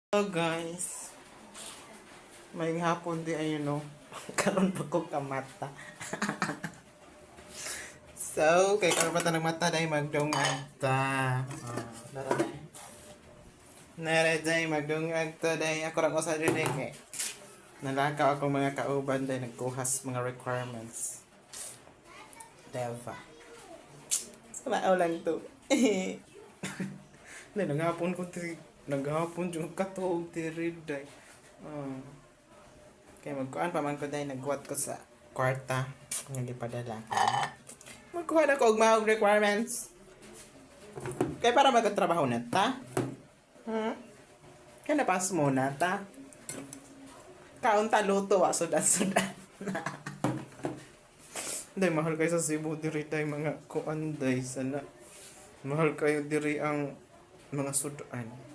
Hello guys, may hapon di ayun no. Karon pa ko kamata. So, kay karon pa ta ng mata dai magdungag ta. Nara dai magdungag ta dai ako ra ko sa dili kay nalakaw ako mga kauban dai nagkuhas mga requirements. Deva. Sa lang to. Naghapon ko naghapon yung katuog tirid day. Kaya magkuhan pa man ko day nagkuhat ko sa kwarta nga gipadala ko. Magkuha na ko og mahog requirements. Kaya para magtrabaho na ta. Kaya napas mo na ta. Kaon ta luto wa sudan-sudan. Day mahal kayo sa Cebu diri day mga kuan day sana. Mahal kayo diri ang mga sudan.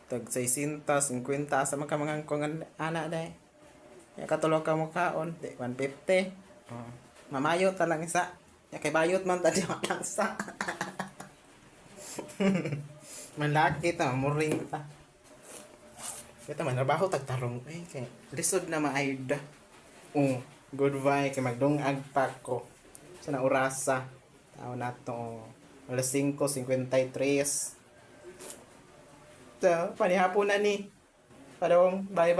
Tag 60, 50 sa mga kung ana day. Ya katulog ka mo kaon, di 150. Mamayo ta lang isa. Ya kay bayot man ta di lang sa. Malaki ta, muring ta. Kita man trabaho tagtarong kay lisod na maayda. Goodbye kay magdungag pa ko. Sa na orasa. Tao na to. Alas 5:53. So, panihapon na ni. Padong, bye-bye.